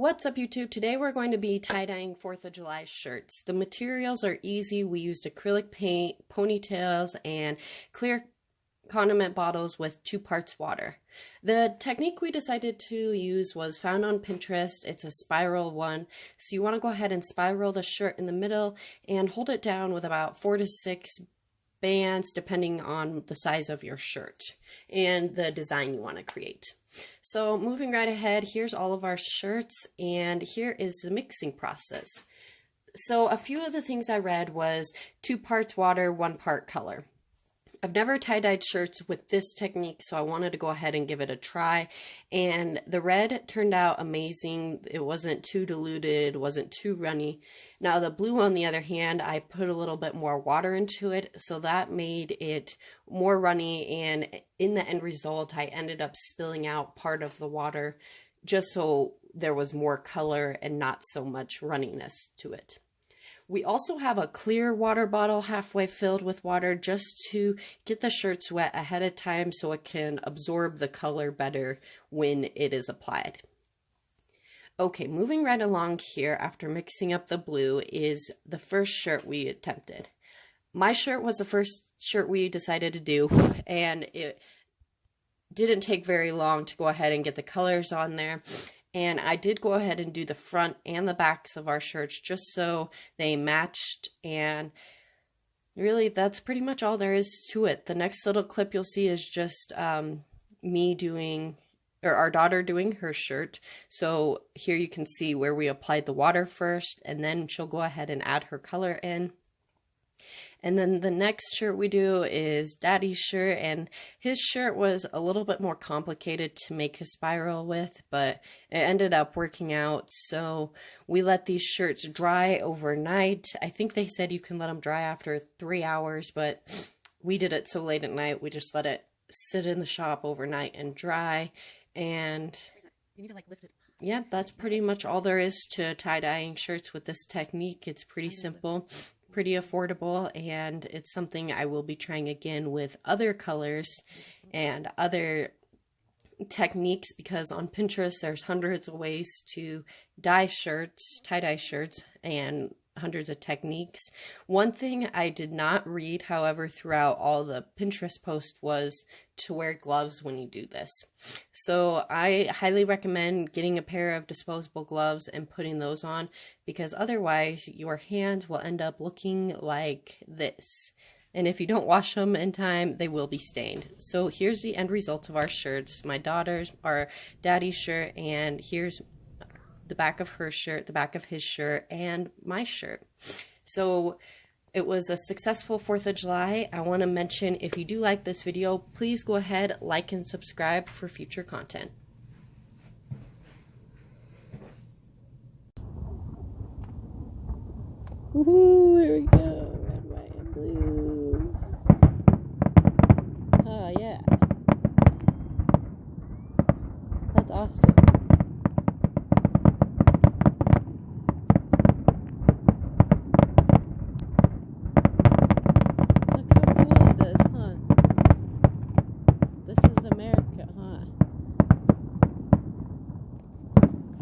What's up YouTube? Today we're going to be tie-dyeing 4th of July shirts. The materials are easy. We used acrylic paint, ponytails, and clear condiment bottles with 2 parts water. The technique we decided to use was found on Pinterest. It's a spiral one. So you want to go ahead and spiral the shirt in the middle and hold it down with about 4 to 6 bands depending on the size of your shirt and the design you want to create. So moving right ahead, here's all of our shirts and here is the mixing process. So a few of the things I read was 2 parts water, 1 part color. I've never tie-dyed shirts with this technique, so I wanted to go ahead and give it a try. And the red turned out amazing. It wasn't too diluted, wasn't too runny. Now the blue, on the other hand, I put a little bit more water into it, so that made it more runny. And in the end result, I ended up spilling out part of the water just so there was more color and not so much runniness to it. We also have a clear water bottle halfway filled with water just to get the shirts wet ahead of time so it can absorb the color better when it is applied. Okay, moving right along here after mixing up the blue is the first shirt we attempted. My shirt was the first shirt we decided to do, and it didn't take very long to go ahead and get the colors on there. And I did go ahead and do the front and the backs of our shirts just so they matched, and really that's pretty much all there is to it. The next little clip you'll see is just me doing, or our daughter doing her shirt. So here you can see where we applied the water first, and then she'll go ahead and add her color in. And then the next shirt we do is Daddy's shirt, and his shirt was a little bit more complicated to make a spiral with, but it ended up working out. So we let these shirts dry overnight. I think they said you can let them dry after 3 hours, but we did it so late at night, we just let it sit in the shop overnight and dry. And you need to lift it. Yeah, that's pretty much all there is to tie-dyeing shirts with this technique. It's pretty simple, pretty affordable, and it's something I will be trying again with other colors and other techniques, because on Pinterest there's hundreds of ways to dye shirts, tie-dye shirts, and hundreds of techniques. One thing I did not read, however, throughout all the Pinterest posts was to wear gloves when you do this. So I highly recommend getting a pair of disposable gloves and putting those on, because otherwise your hands will end up looking like this. And if you don't wash them in time, they will be stained. So here's the end result of our shirts. My daughter's, our Daddy's shirt, and here's the back of her shirt, the back of his shirt, and my shirt. So it was a successful 4th of July. I want to mention, if you do like this video, please go ahead, like and subscribe for future content. Woohoo, here we go, red, white, and blue. Oh yeah.